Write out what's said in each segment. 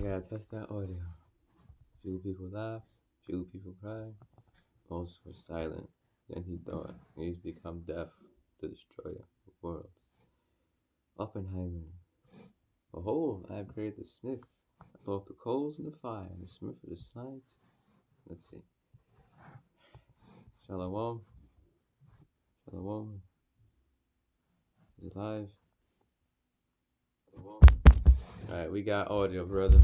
gotta test that audio. Few people laughed, few people cried, most were silent. Then he thought, he's become deaf, the destroyer of worlds. Oppenheimer. Behold, I have created the smith, both the coals and the fire, and the smith of the science. Let's see. Shalom. Shalom. Is it live? Shalom. Alright, we got audio, brother.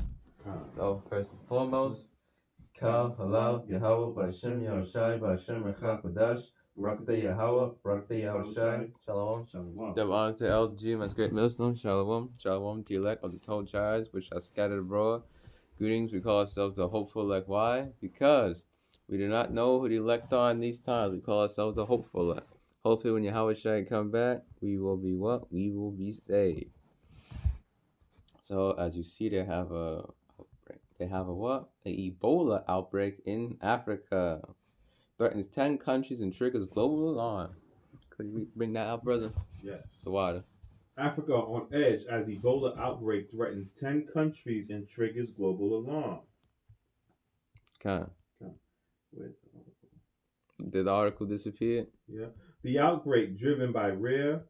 So, first and foremost, Kal, Halal, Yahweh, Ba'Shem, Yahushai, Ba'Shem, Rechak, B'dash, Barakatah Yahweh, Barakatah Yahushai, Shalom. Shalom. Give honors to the elders, Jew, as great millstone, Shalom. Shalom to the elect of the 12 tribes, which are scattered abroad. Greetings, we call ourselves the hopeful elect. Why? Because we do not know who the elect are in these times. We call ourselves the hopeful elect. Hopefully, when Yahweh shall come back, we will be what? We will be saved. So, as you see, they have a what? An Ebola outbreak in Africa. Threatens 10 countries and triggers global alarm. Could you bring that out, brother? Yes. The water. Africa on edge as Ebola outbreak threatens 10 countries and triggers global alarm. Did the article disappear? Yeah. The outbreak, driven by rare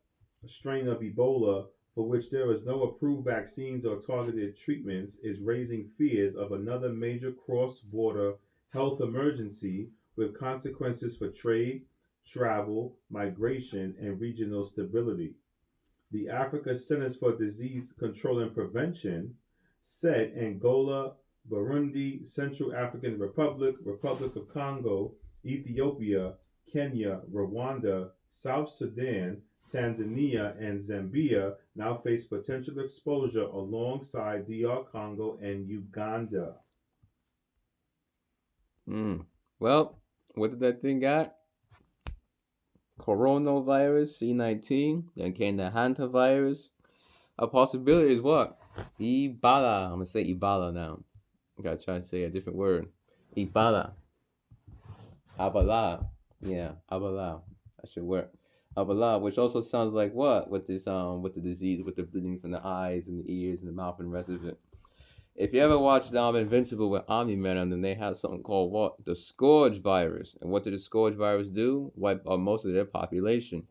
strain of Ebola, for which there is no approved vaccines or targeted treatments, is raising fears of another major cross-border health emergency with consequences for trade, travel, migration, and regional stability. The Africa Centers for Disease Control and Prevention said Angola, Burundi, Central African Republic, Republic of Congo, Ethiopia, Kenya, Rwanda, South Sudan, Tanzania, and Zambia now face potential exposure alongside DR Congo and Uganda. Well, what did that thing got? Coronavirus, C19. Then came the hantavirus. A possibility is what? Ebola. I'm going to say Ebola now. I got to try to say a different word. Ebola. Abala. Yeah, Abala. That should work. Abala, which also sounds like what? With this with the disease, with the bleeding from the eyes and the ears and the mouth and the rest of it. If you ever watched Invincible with Omni-Man, and then they have something called what? The Scourge virus. And what did the Scourge virus do? Wipe out most of their population.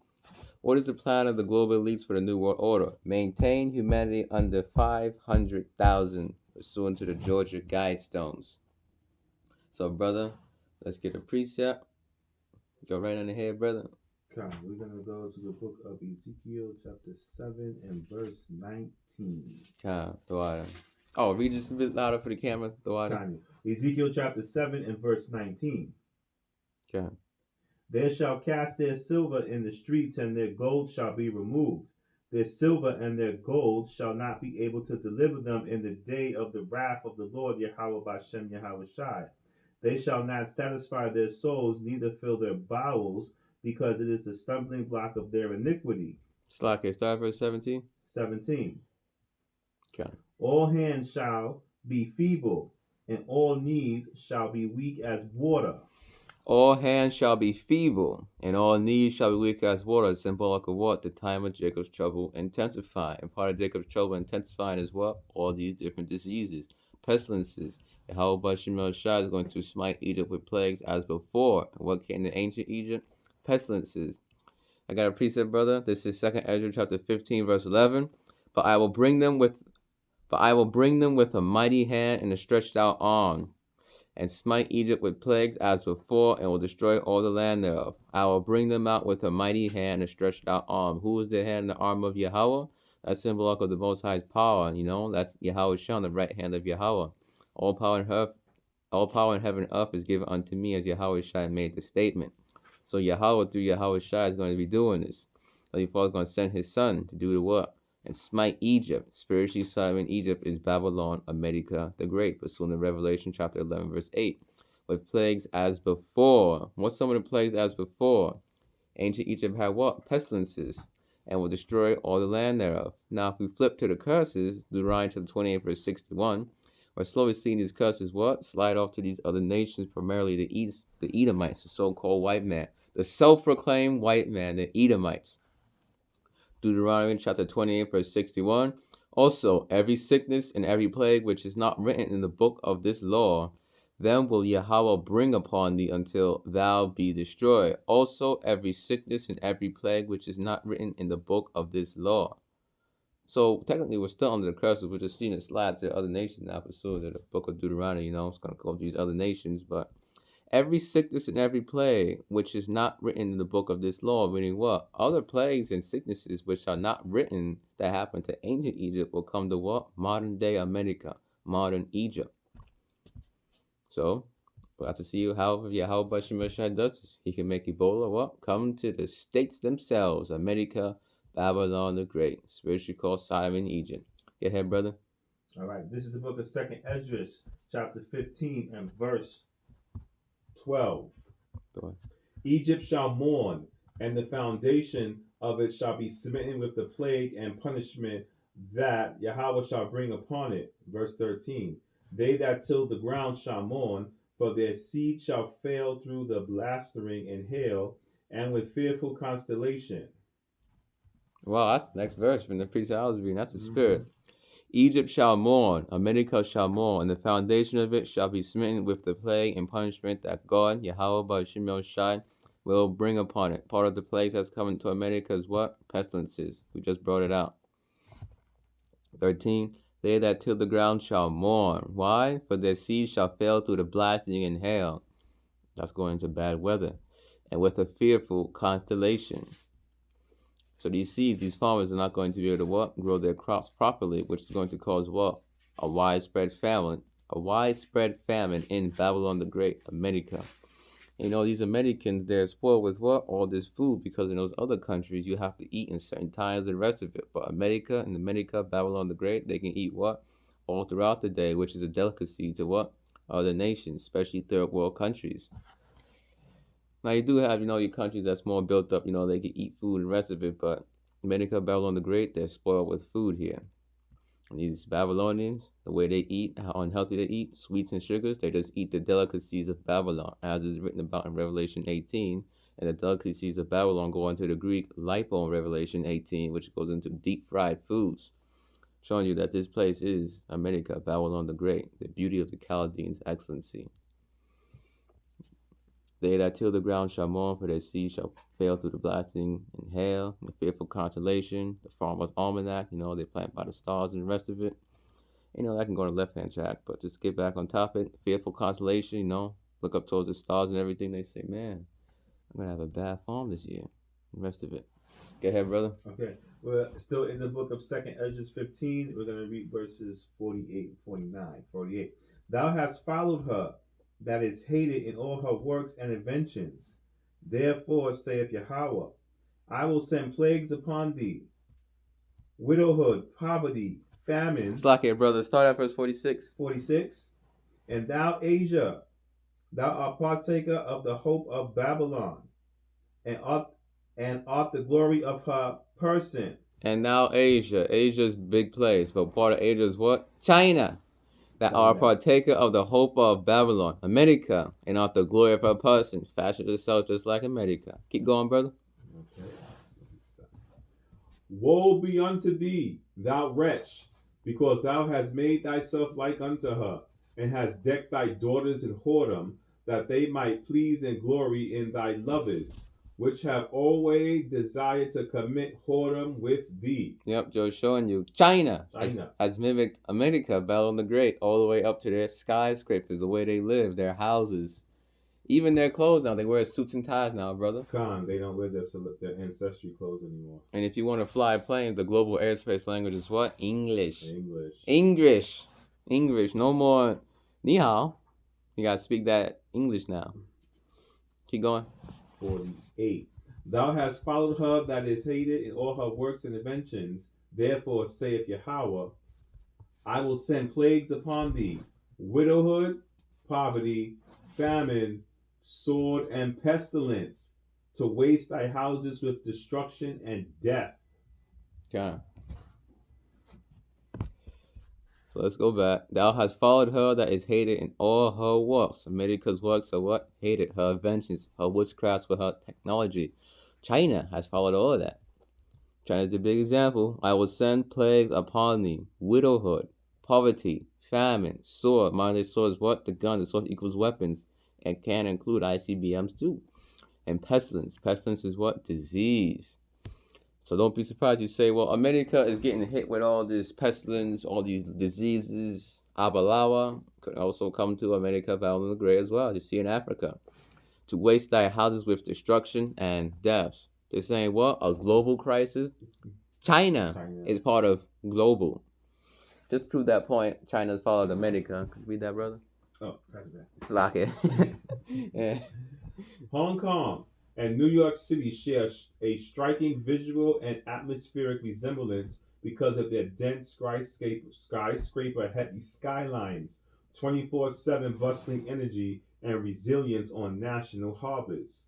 What is the plan of the global elites for the New World Order? Maintain humanity under 500,000, pursuant to the Georgia Guidestones. So, brother, let's get a precept. Go right on ahead, brother. Okay, we're going to go to the book of Ezekiel, chapter 7 and verse 19. Oh, read just a bit louder for the camera, Ezekiel chapter 7 and verse 19. Okay. They shall cast their silver in the streets, and their gold shall be removed. Their silver and their gold shall not be able to deliver them in the day of the wrath of the Lord Yahweh Ba'Shem Yahushai. They shall not satisfy their souls, neither fill their bowels, because it is the stumbling block of their iniquity. Start verse 17. 17. Okay. All hands shall be feeble, and all knees shall be weak as water. All hands shall be feeble, and all knees shall be weak as water. Symbolic of what? The time of Jacob's trouble intensifying. And part of Jacob's trouble intensifying is what? All these different diseases, pestilences. Yahweh Ba'Shem Yahushai is going to smite Egypt with plagues as before. And what came to ancient Egypt? Pestilences. I got a precept, brother. This is 2 Ezra chapter 15, verse 11. But I will bring them with a mighty hand and a stretched out arm, and smite Egypt with plagues as before, and will destroy all the land thereof. I will bring them out with a mighty hand and a stretched out arm. Who is the hand and the arm of Yahweh? That's symbolic of the Most High's power. That's Yahweh on the right hand of Yahweh. All power in heaven and earth is given unto me, as Yahweh Shai made the statement. So Yahweh through Yahweh Shai is going to be doing this. So the Father is going to send his son to do the work and smite Egypt. Spiritually summoned Egypt is Babylon, America the Great, pursuant to Revelation chapter 11, verse 8, with plagues as before. What's some of the plagues as before? Ancient Egypt had what? Pestilences, and will destroy all the land thereof. Now, if we flip to the curses, Deuteronomy chapter 28, verse 61, we're slowly seeing these curses what? Slide off to these other nations, primarily the Edomites, the so-called white man, the self-proclaimed white man, the Edomites. Deuteronomy chapter 28, verse 61. Also, every sickness and every plague which is not written in the book of this law, then will Yahweh bring upon thee until thou be destroyed. Also, every sickness and every plague which is not written in the book of this law. So technically, we're still under the curses. We're just seeing it slide to other nations now, pursuant to the book of Deuteronomy. It's going to go to these other nations. But every sickness and every plague which is not written in the book of this law, meaning what? Other plagues and sicknesses which are not written that happened to ancient Egypt will come to what? Modern day America, modern Egypt. So we'll have to see how Yahweh Shemeshai does this. He can make Ebola what? Come to the states themselves, America, Babylon the Great, spiritually called Simon, Egypt. Go ahead, brother. All right. This is the book of 2nd Ezra, chapter 15 and verse 12. Egypt shall mourn, and the foundation of it shall be smitten with the plague and punishment that Yahweh shall bring upon it. Verse 13. They that till the ground shall mourn, for their seed shall fail through the blastering and hail, and with fearful constellation. Wow, that's the next verse from the priest I was reading. That's the spirit. Egypt shall mourn, America shall mourn, and the foundation of it shall be smitten with the plague and punishment that God, Yahweh by Shai, will bring upon it. Part of the plagues that's coming to America is what? Pestilences. We just brought it out. 13. They that till the ground shall mourn. Why? For their seed shall fail through the blasting and hail. That's going into bad weather. And with a fearful constellation. So these seeds, these farmers are not going to be able to what? Grow their crops properly, which is going to cause what? A widespread famine. A widespread famine in Babylon the Great, America. These Americans, they're spoiled with what? All this food, because in those other countries, you have to eat in certain times and the rest of it. But America, Babylon the Great, they can eat what? All throughout the day, which is a delicacy to what? Other nations, especially third world countries. Now, you do have, your countries that's more built up, they can eat food and the rest of it, but America, Babylon the Great, they're spoiled with food here. And these Babylonians, the way they eat, how unhealthy they eat, sweets and sugars, they just eat the delicacies of Babylon, as is written about in Revelation 18. And the delicacies of Babylon go into the Greek lipo in Revelation 18, which goes into deep fried foods, showing you that this place is America, Babylon the Great, the beauty of the Chaldeans' excellency. They that till the ground shall mourn, for their seed shall fail through the blasting and hail, and the fearful constellation, the farmer's almanac, they plant by the stars and the rest of it. That can go on the left-hand track, but just get back on topic. Fearful constellation, look up towards the stars and everything. They say, man, I'm going to have a bad farm this year. The rest of it. Go ahead, brother. Okay. We're still in the book of 2nd Ezra 15. We're going to read verses 48 and 49. 48. Thou hast followed her that is hated in all her works and inventions. Therefore, saith Yahweh, I will send plagues upon thee, widowhood, poverty, famine. It's like it, brother. Start at verse 46. 46. And thou, Asia, thou art partaker of the hope of Babylon, and art the glory of her person. And now Asia's big place, but part of Asia is what? China. That are partaker of the hope of Babylon, America, and of the glory of her person, fashioned herself just like America. Keep going, brother. Okay. Woe be unto thee, thou wretch, because thou hast made thyself like unto her, and hast decked thy daughters in whoredom, that they might please and glory in thy lovers, which have always desired to commit whoredom with thee. Yep, Joe's showing you China. Has mimicked America, Babylon the Great, all the way up to their skyscrapers, the way they live, their houses, even their clothes now. They wear suits and ties now, brother. They don't wear their ancestry clothes anymore. And if you want to fly planes, the global airspace language is what? English. No more ni hao. You gotta speak that English now. Keep going. 48. Thou hast followed her that is hated in all her works and inventions. Therefore, saith Yahweh, I will send plagues upon thee, widowhood, poverty, famine, sword, and pestilence, to waste thy houses with destruction and death. Okay. So let's go back. Thou hast followed her that is hated in all her works. America's works are what? Hated. Her inventions, her witchcrafts with her technology. China has followed all of that. China's the big example. I will send plagues upon thee, widowhood, poverty, famine, sword. Modern day sword is what? The gun. The sword equals weapons and can include ICBMs too. And pestilence. Pestilence is what? Disease. So don't be surprised you say, well, America is getting hit with all this pestilence, all these diseases. ㅌbola could also come to America, Babylon the Great as well. You see in Africa. To waste thy houses with destruction and deaths. They're saying what? A global crisis? China is part of global. Just to prove that point, China's followed America. Could you read that, brother? Oh, that's that. It's like it. Yeah. Hong Kong and New York City share a striking visual and atmospheric resemblance because of their dense skyscraper heavy skylines, 24/7 bustling energy, and resilience on national harbors.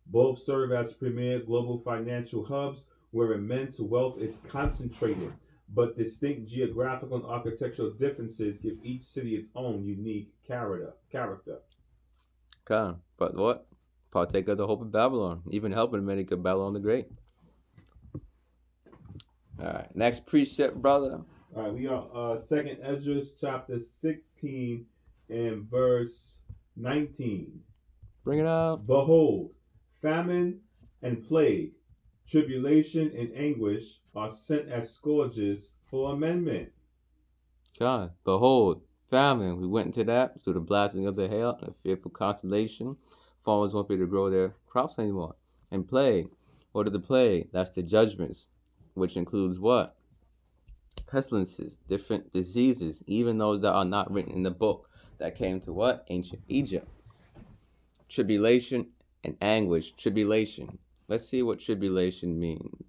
Both serve as premier global financial hubs where immense wealth is concentrated, but distinct geographical and architectural differences give each city its own unique character. Okay, but what? Partake of the hope of Babylon, even helping America, Babylon the Great. All right, next precept, brother. All right, we are Second Ezra chapter 16 and verse 19. Bring it up. Behold, famine and plague, tribulation and anguish are sent as scourges for amendment. God, behold, famine. We went into that through the blasting of the hail and the fearful constellation. Farmers won't be able to grow their crops anymore. And plague. What is the plague? That's the judgments, which includes what? Pestilences, different diseases, even those that are not written in the book that came to what? Ancient Egypt. Tribulation and anguish. Tribulation. Let's see what tribulation means.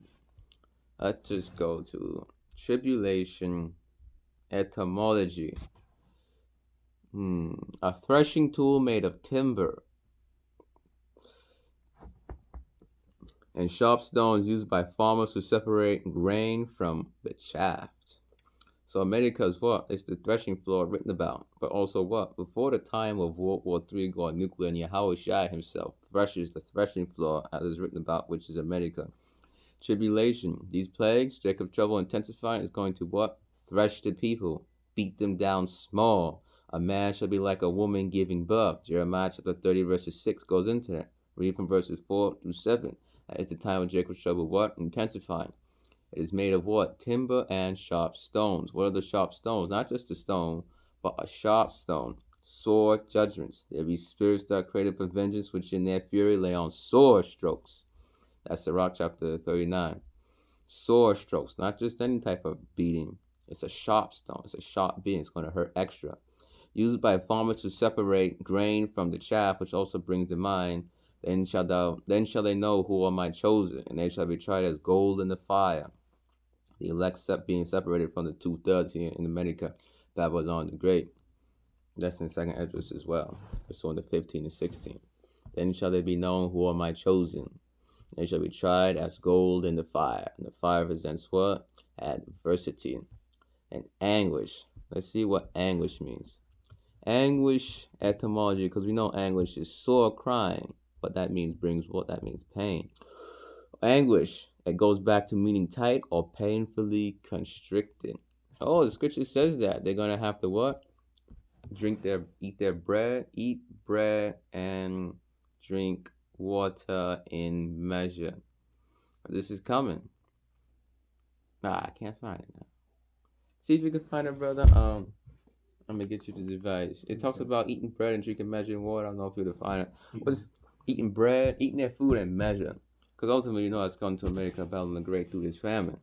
Let's just go to tribulation etymology. A threshing tool made of timber and sharp stones used by farmers to separate grain from the chaff. So America is what? It's the threshing floor written about. But also what? Before the time of World War III going nuclear, and Yahweh Shai himself threshes the threshing floor as is written about, which is America. Tribulation. These plagues, Jacob's trouble intensifying, is going to what? Thresh the people. Beat them down small. A man shall be like a woman giving birth. Jeremiah chapter 30 verses 6 goes into that. Read from verses 4 through 7. That is the time of Jacob's trouble what? Intensifying. It is made of what? Timber and sharp stones. What are the sharp stones? Not just a stone, but a sharp stone. Sore judgments. There be spirits that are created for vengeance, which in their fury lay on sore strokes. That's Sirach chapter 39. Sore strokes, not just any type of beating. It's a sharp stone. It's a sharp being. It's going to hurt extra. Used by farmers to separate grain from the chaff, which also brings to mind, then shall they know who are my chosen, and they shall be tried as gold in the fire. The elect being separated from the 2/3 here in America, Babylon the Great. That's in Second Ezra as well. It's on the 15 and 16. Then shall they be known who are my chosen. They shall be tried as gold in the fire. And the fire presents what? Adversity and anguish. Let's see what anguish means. Anguish etymology, because we know anguish is sore crying, but that means brings what? That means pain. Anguish. It goes back to meaning tight or painfully constricted. Oh, the scripture says that they're gonna have to what? Eat bread and drink water in measure. This is coming. I can't find it now. See if you can find it, brother. I'm gonna get you the device. It talks about eating bread and drinking measure in water. I don't know if you can find it. But it's eating bread, eating their food in measure. Because ultimately, you know, it's come to America, Babylon the Great through this famine.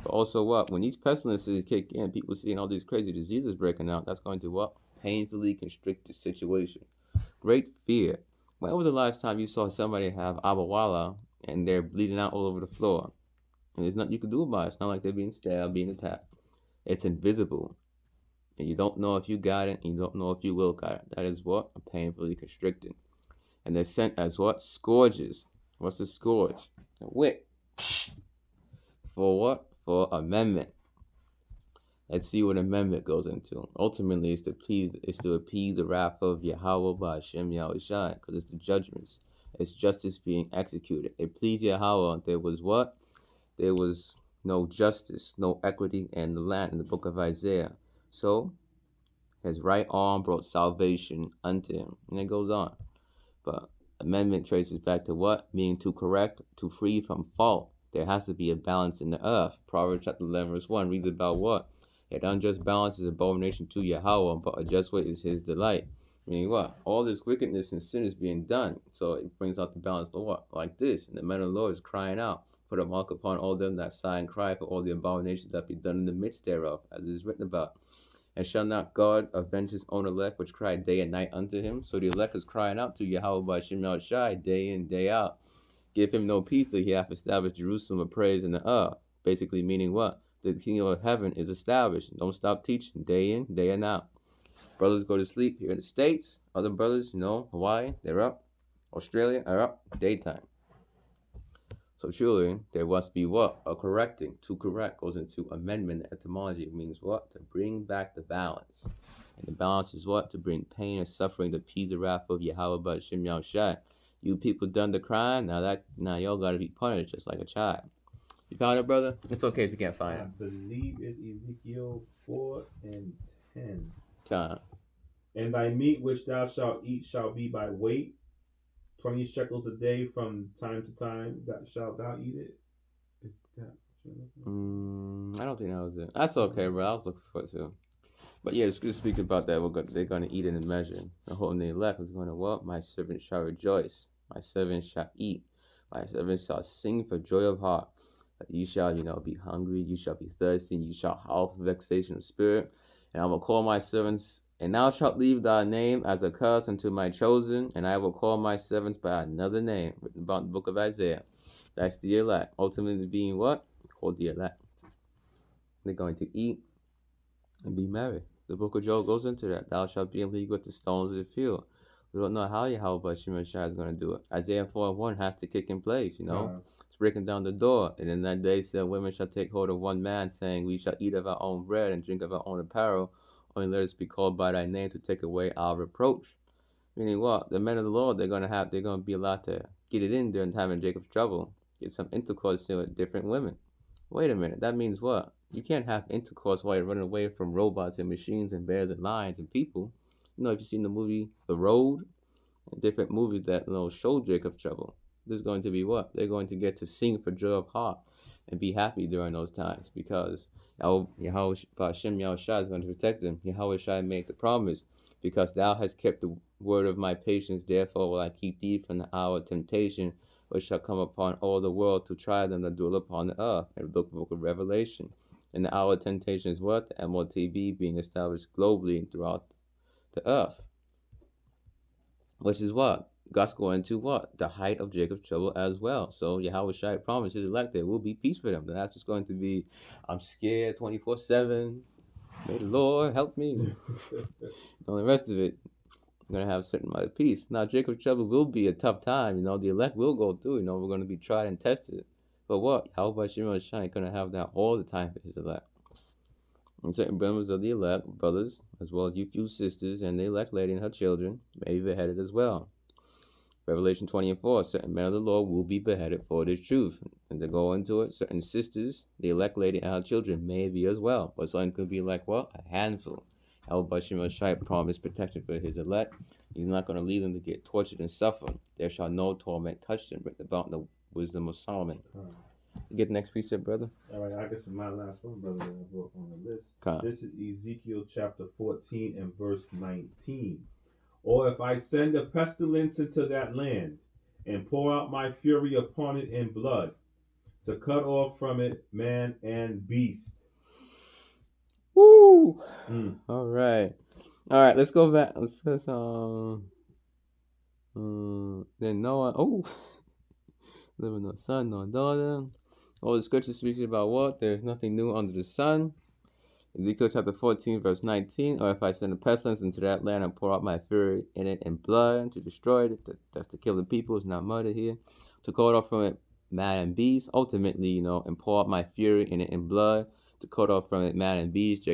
But also what? When these pestilences kick in, people seeing all these crazy diseases breaking out, that's going to what? Painfully constrict the situation. Great fear. When was the last time you saw somebody have ㅌbola and they're bleeding out all over the floor? And there's nothing you can do about it. It's not like they're being stabbed, being attacked. It's invisible. And you don't know if you got it, and you don't know if you will got it. That is what? Painfully constricted. And they're sent as what? Scourges. What's a scourge? A whip. For what? For amendment. Let's see what amendment goes into. Ultimately, it's to appease the wrath of Yahweh by Hashem Yahweh Shai, because it's the judgments. It's justice being executed. It pleased Yahweh. There was what? there was no justice, no equity in the land in the book of Isaiah. So his right arm brought salvation unto him. And it goes on. But amendment traces back to what? Being to correct, to free from fault. There has to be a balance in the earth. Proverbs chapter 11, verse 1 reads about what? Yet unjust balance is abomination to Yahweh, but a just way is his delight. Meaning what? All this wickedness and sin is being done. So it brings out the balance of what? Like this. And the men of the Lord is crying out. Put a mark upon all them that sigh and cry for all the abominations that be done in the midst thereof, as it is written about. And shall not God avenge his own elect, which cry day and night unto him? So the elect is crying out to Yahweh by Shem Shai day in, day out. Give him no peace till he hath established Jerusalem of praise in the earth. Basically meaning what? The kingdom of heaven is established. Don't stop teaching day in, day and out. Brothers go to sleep here in the States. Other brothers, Hawaii, they're up. Australia are up daytime. So surely there must be what? A correcting. To correct goes into amendment. Etymology. It means what? To bring back the balance. And the balance is what? To bring pain and suffering, to appease the wrath of Yahweh by Shem Shai. You people done the crime. Now y'all gotta be punished just like a child. You found it, brother? It's okay if you can't find it. I believe it's Ezekiel 4 and 10. Come. And thy meat which thou shalt eat shall be by weight, 20 shekels a day from time to time. That shalt thou eat it. Is that I don't think that was it. That's okay, bro. I was looking for it too. But yeah, the scripture speaks about that. They're going to eat it in measure. The whole the elect is going to what? My servant shall rejoice. My servant shall eat. My servant shall sing for joy of heart. You shall, be hungry. You shall be thirsty. You shall howl for vexation of spirit. And I will call my servants. And thou shalt leave thy name as a curse unto my chosen. And I will call my servants by another name. Written about in the book of Isaiah. That's the elect. Ultimately being what? Called the elect. They're going to eat and be merry. The book of Job goes into that. Thou shalt be in league with the stones of the field. We don't know how Yahweh Shema Shai is going to do it. Isaiah 4:1 has to kick in place, It's breaking down the door. And in that day said, women shall take hold of one man, saying, we shall eat of our own bread and drink of our own apparel. Only let us be called by thy name to take away our reproach. Meaning what? The men of the Lord, they're going to be allowed to get it in during the time of Jacob's trouble. Get some intercourse in with different women. Wait a minute. That means what? You can't have intercourse while you're running away from robots and machines and bears and lions and people. If you've seen the movie The Road and different movies that show Jacob's trouble, there's going to be what? They're going to get to sing for joy of heart and be happy during those times because Yahweh Hashem Yahushua is going to protect them. Yahweh Shai made the promise, because thou hast kept the word of my patience, therefore will I keep thee from the hour of temptation, which shall come upon all the world to try them that dwell upon the earth. In the book of Revelation. And the hour of temptation is what? The MOTV being established globally and throughout the earth. Which is what? God's going to what? The height of Jacob's trouble as well. So Yahweh Shai promised his elect there will be peace for them. They're not just going to be, I'm scared 24/7. May the Lord help me. And the rest of it, you're going to have a certain amount of peace. Now, Jacob's trouble will be a tough time. The elect will go through. We're going to be tried and tested. But what? Yahweh Shai ain't going to have that all the time for his elect. And certain members of the elect, brothers, as well as you few sisters, and the elect lady and her children, may be beheaded as well. Revelation 20:4, certain men of the Lord will be beheaded for this truth. And to go into it, certain sisters, the elect lady and her children may be as well. But something could be like what? A handful. Yahweh Shai promised protection for his elect. He's not going to leave them to get tortured and suffer. There shall no torment touch them. Written about in the wisdom of Solomon. You get the next precept, brother? All right, I guess my last one, brother, that I brought on the list. Come. This is Ezekiel chapter 14 and verse 19. Or if I send a pestilence into that land, and pour out my fury upon it in blood, to cut off from it man and beast. Woo! All right, let's go back. Then Noah, living no son, no daughter. All the scripture speaks about what? There's nothing new under the sun. Ezekiel chapter 14, verse 19. Or if I send a pestilence into that land and pour out my fury in it in blood to destroy it, that's to kill the people, it's not murder here. To cut off from it man and beast, ultimately, and pour out my fury in it in blood. To cut off from it man and beast,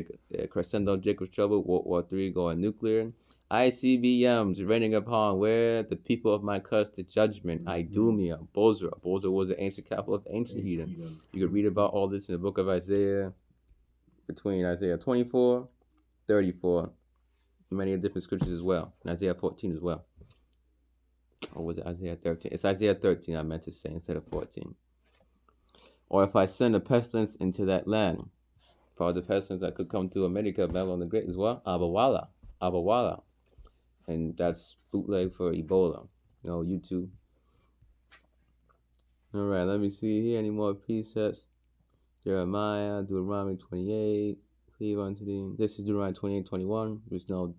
crescendo Jacob's trouble, World War III going nuclear. ICBMs raining upon where the people of my curse the judgment. Idumea, Bozrah. Bozrah was the ancient capital of ancient Edom. You could read about all this in the book of Isaiah, between Isaiah 24, 34, many different scriptures as well, and Isaiah 14 as well. Or was it Isaiah 13? It's Isaiah 13 I meant to say instead of 14. Or if I send a pestilence into that land, for the pestilence that could come to America, Babylon the Great as well, ㅌbola. And that's bootleg for Ebola. YouTube. All right, let me see here. Any more precepts? Jeremiah, Deuteronomy 28. Cleave unto thee. This is Deuteronomy 28, 21. We're still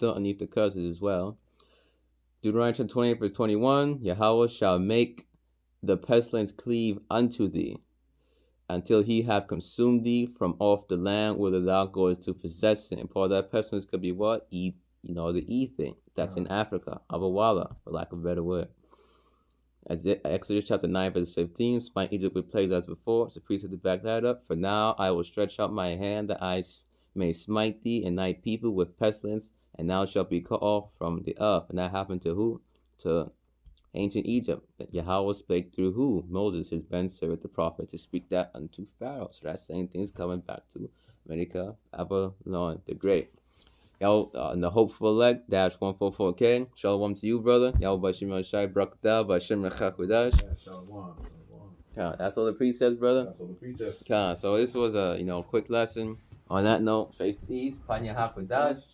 underneath the curses as well. Deuteronomy 28, verse 21. Yahweh shall make the pestilence cleave unto thee, until he have consumed thee from off the land whither thou goest to possess it. And part of that pestilence could be what? The E thing. That's in Africa. ㅌbola, for lack of a better word. As Exodus chapter 9, verse 15, smite Egypt with plagues as before. It's a precept to back that up. For now I will stretch out my hand that I may smite thee and thy people with pestilence, and thou shalt be cut off from the earth. And that happened to who? To ancient Egypt. That Yahweh spake through who? Moses, his Ben servant, the prophet, to speak that unto Pharaoh. So that same thing is coming back to America, Babylon the Great. In the Hopeful Elect, -144K. Shalom to you, brother. Y'all Bashim Shai Brakda Bashim Rechakudash. Shalom. That's all the precepts, brother. That's all the precepts. So this was a quick lesson. On that note, face the east, Panya Hakudash.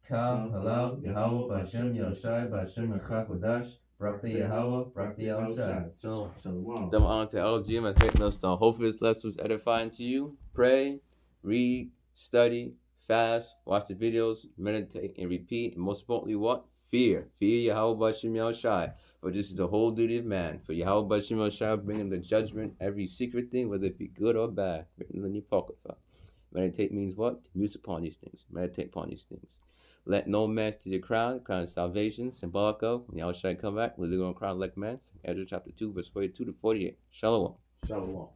Hello, Yahweh Bashim Yoshai Bashim Rechakudash. Brakda Yahweh, Brakda Yahushai. Shalom. Them on to LGM and take notes down. Hopefully this lesson was edifying to you. Pray, read, study, fast, watch the videos, meditate, and repeat. And most importantly, what? Fear. Fear Yahweh Bashim Yahushai. For this is the whole duty of man. For Yahweh Bashim Yahushai bringing the judgment, every secret thing, whether it be good or bad, written in the Apocrypha. Meditate means what? To muse upon these things. Meditate upon these things. Let no man steal your crown of salvation, symbolic of when Yahushai come back, let the crown like man. Ezra chapter 2, verse 42 to 48. Shalom. Shalom.